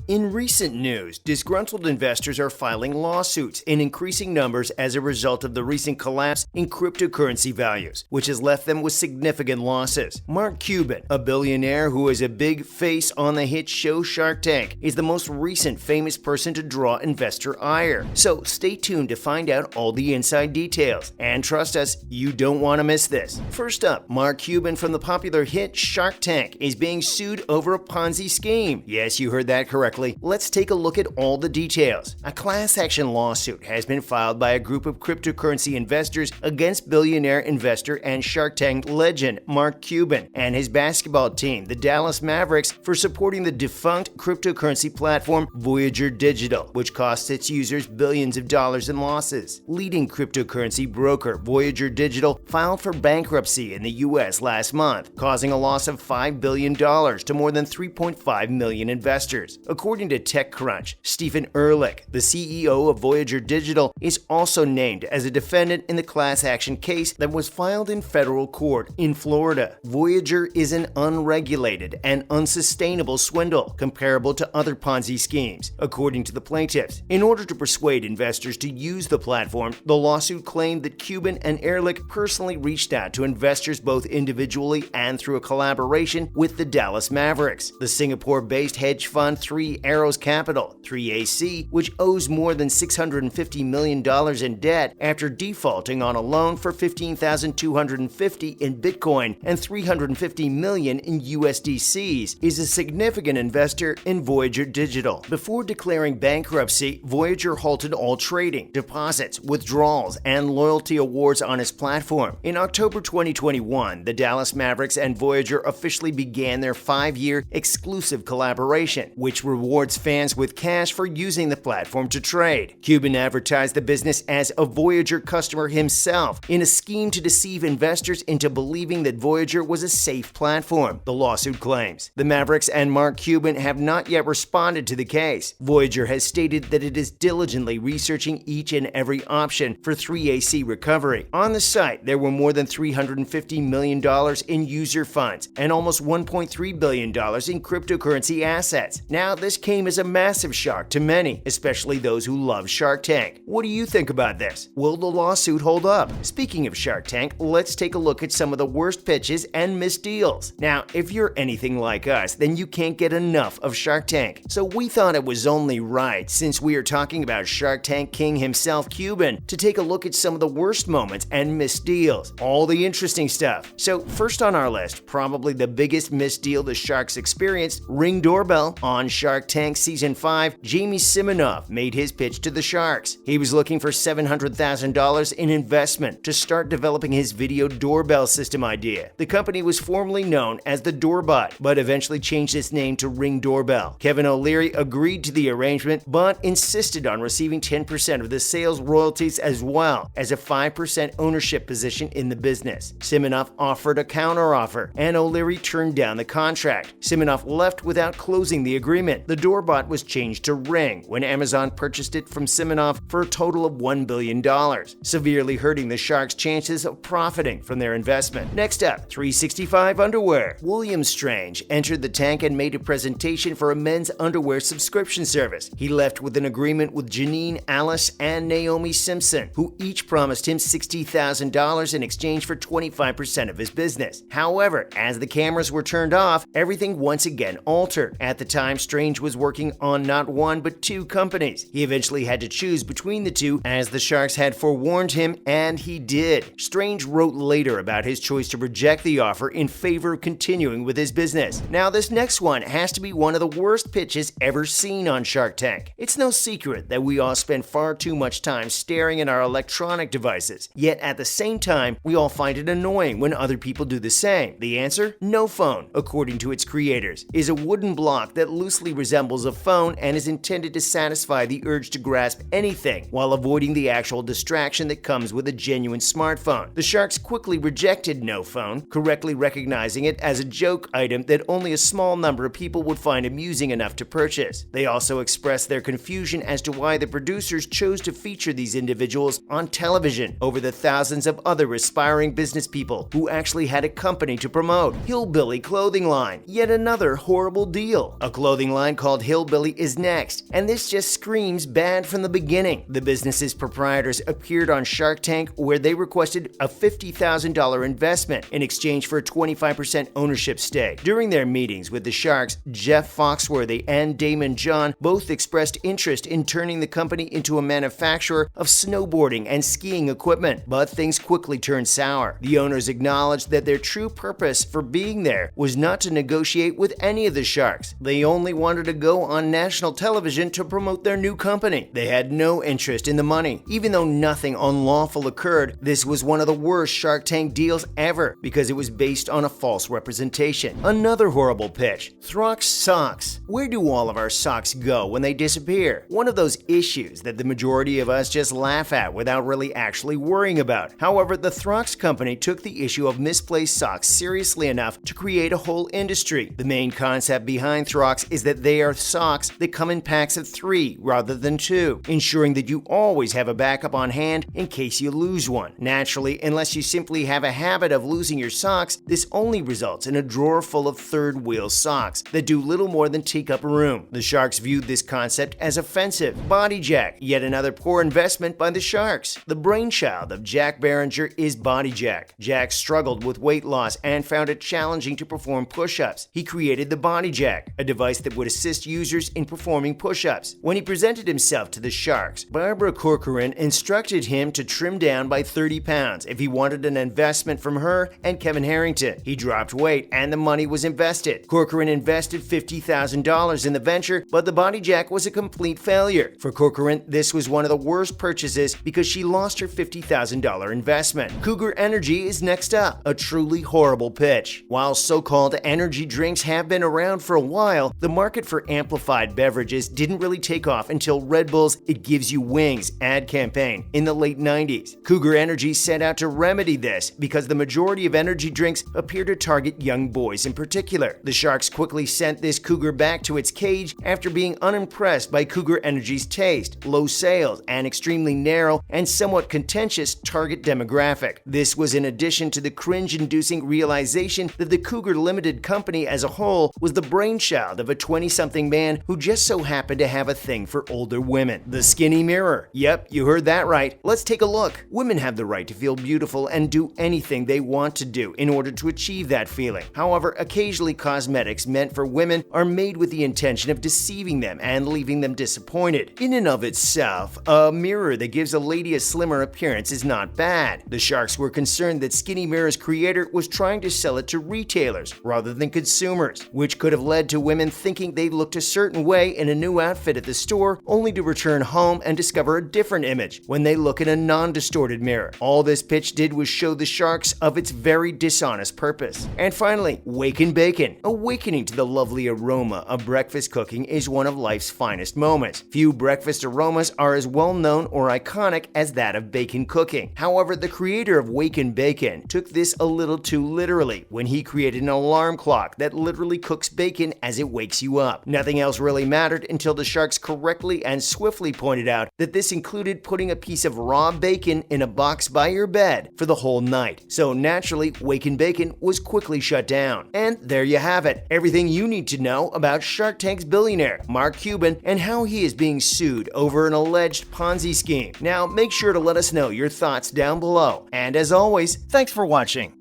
In recent news, disgruntled investors are filing lawsuits in increasing numbers as a result of the recent collapse in cryptocurrency values, which has left them with significant losses. Mark Cuban, a billionaire who is a big face on the hit show Shark Tank, is the most recent famous person to draw investor ire. So stay tuned to find out all the inside details. And trust us, you don't want to miss this. First up, Mark Cuban from the popular hit Shark Tank is being sued over a Ponzi scheme. Yes, you heard that correctly. Let's take a look at all the details. A class action lawsuit has been filed by a group of cryptocurrency investors against billionaire investor and Shark Tank legend Mark Cuban and his basketball team, the Dallas Mavericks, for supporting the defunct cryptocurrency platform Voyager Digital, which costs its users billions of dollars in losses. Leading cryptocurrency broker Voyager Digital filed for bankruptcy in the U.S. last month, causing a loss of $5 billion to more than 3.5 million investors. According to TechCrunch, Stephen Ehrlich, the CEO of Voyager Digital, is also named as a defendant in the class action case that was filed in federal court in Florida. Voyager is an unregulated and unsustainable swindle comparable to other Ponzi schemes, according to the plaintiffs. In order to persuade investors to use the platform, the lawsuit claimed that Cuban and Ehrlich personally reached out to investors both individually and through a collaboration with the Dallas Mavericks, the Singapore-based hedge fund Three Arrows Capital, 3AC, which owes more than $650 million in debt after defaulting on a loan for $15,250 in Bitcoin and $350 million in USDCs, is a significant investor in Voyager Digital. Before declaring bankruptcy, Voyager halted all trading, deposits, withdrawals, and loyalty awards on its platform. In October 2021, the Dallas Mavericks and Voyager officially began their 5-year exclusive collaboration, which rewards fans with cash for using the platform to trade. Cuban advertised the business as a Voyager customer himself in a scheme to deceive investors into believing that Voyager was a safe platform, the lawsuit claims. The Mavericks and Mark Cuban have not yet responded to the case. Voyager has stated that it is diligently researching each and every option for 3AC recovery. On the site, there were more than $350 million in user funds and almost $1.3 billion in cryptocurrency assets. Now, this came as a massive shock to many, especially those who love Shark Tank. What do you think about this? Will the lawsuit hold up? Speaking of Shark Tank, let's take a look at some of the worst pitches and missed deals. Now, if you're anything like us, then you can't get enough of Shark Tank. So we thought it was only right, since we are talking about Shark Tank king himself, Cuban, to take a look at some of the worst moments and missed deals. All the interesting stuff. So first on our list, probably the biggest missed deal the Sharks experienced, Ring Doorbell. On Shark Tank Season 5, Jamie Siminoff made his pitch to the Sharks. He was looking for $700,000 in investment to start developing his video doorbell system idea. The company was formerly known as the Doorbot, but eventually changed its name to Ring Doorbell. Kevin O'Leary agreed to the arrangement, but insisted on receiving 10% of the sales royalties as well as a 5% ownership position in the business. Siminoff offered a counteroffer, and O'Leary turned down the contract. Siminoff left without closing the agreement. The Doorbot was changed to Ring when Amazon purchased it from Siminoff for a total of $1 billion, severely hurting the Sharks' chances of profiting from their investment. Next up, 365 Underwear. William Strange entered the tank and made a presentation for a men's underwear subscription service. He left with an agreement with Janine Alice and Naomi Simpson, who each promised him $60,000 in exchange for 25% of his business. However, as the cameras were turned off, everything once again altered. At the time, Strange was working on not one but two companies. He eventually had to choose between the two, as the Sharks had forewarned him, and he did. Strange wrote later about his choice to reject the offer in favor of continuing with his business. Now, this next one has to be one of the worst pitches ever seen on Shark Tank. It's no secret that we all spend far too much time staring at our electronic devices, yet at the same time, we all find it annoying when other people do the same. The answer? No phone, according to its creators, is a wooden block that loosely resembles a phone and is intended to satisfy the urge to grasp anything while avoiding the actual distraction that comes with a genuine smartphone. The Sharks quickly rejected No Phone, correctly recognizing it as a joke item that only a small number of people would find amusing enough to purchase. They also expressed their confusion as to why the producers chose to feature these individuals on television over the thousands of other aspiring business people who actually had a company to promote. Hillbilly Clothing Line, yet another horrible deal. A clothing line called Hillbilly is next, and this just screams bad from the beginning. The business's proprietors appeared on Shark Tank where they requested a $50,000 investment in exchange for a 25% ownership stake. During their meetings with the Sharks, Jeff Foxworthy and Damon John both expressed interest in turning the company into a manufacturer of snowboarding and skiing equipment, but things quickly turned sour. The owners acknowledged that their true purpose for being there was not to negotiate with any of the Sharks. They only wanted to go on national television to promote their new company. They had no interest in the money. Even though nothing unlawful occurred, this was one of the worst Shark Tank deals ever because it was based on a false representation. Another horrible pitch. Throx socks. Where do all of our socks go when they disappear? One of those issues that the majority of us just laugh at without really actually worrying about. However, the Throx company took the issue of misplaced socks seriously enough to create a whole industry. The main concept behind Throx is that they are socks that come in packs of 3 rather than 2, ensuring that you always have a backup on hand in case you lose one. Naturally, unless you simply have a habit of losing your socks, this only results in a drawer full of third-wheel socks that do little more than take up room. The Sharks viewed this concept as offensive. BodyJack, yet another poor investment by the Sharks. The brainchild of Jack Barringer is BodyJack. Jack struggled with weight loss and found it challenging to perform push-ups. He created the BodyJack, a device that would assist users in performing push-ups. When he presented himself to the Sharks, Barbara Corcoran instructed him to trim down by 30 pounds if he wanted an investment from her and Kevin Harrington. He dropped weight and the money was invested. Corcoran invested $50,000 in the venture, but the BodyJack was a complete failure. For Corcoran, this was one of the worst purchases because she lost her $50,000 investment. Cougar Energy is next up, a truly horrible pitch. While so-called energy drinks have been around for a while, the market for amplified beverages didn't really take off until Red Bull's It Gives You Wings ad campaign in the late 90s. Cougar Energy set out to remedy this because the majority of energy drinks appear to target young boys in particular. The Sharks quickly sent this Cougar back to its cage after being unimpressed by Cougar Energy's taste, low sales, and extremely narrow and somewhat contentious target demographic. This was in addition to the cringe-inducing realization that the Cougar Limited Company as a whole was the brainchild of a 20-something man who just so happened to have a thing for older women. The skinny mirror. Yep, you heard that right. Let's take a look. Women have the right to feel beautiful and do anything they want to do in order to achieve that feeling. However, occasionally cosmetics meant for women are made with the intention of deceiving them and leaving them disappointed. In and of itself, a mirror that gives a lady a slimmer appearance is not bad. The Sharks were concerned that Skinny Mirror's creator was trying to sell it to retailers rather than consumers, which could have led to women thinking they looked a certain way in a new outfit at the store, only to return home and discover a different image when they look in a non-distorted mirror. All this pitch did was show the Sharks of its very dishonest purpose. And finally, Waken Bacon. Awakening to the lovely aroma of breakfast cooking is one of life's finest moments. Few breakfast aromas are as well known or iconic as that of bacon cooking. However, the creator of Waken Bacon took this a little too literally when he created an alarm clock that literally cooks bacon as it wakes you up. Nothing else really mattered until the Sharks correctly and swiftly pointed out that this included putting a piece of raw bacon in a box by your bed for the whole night. So naturally, Waken Bacon was quickly shut down. And there you have it. Everything you need to know about Shark Tank's billionaire, Mark Cuban, and how he is being sued over an alleged Ponzi scheme. Now, make sure to let us know your thoughts down below. And as always, thanks for watching.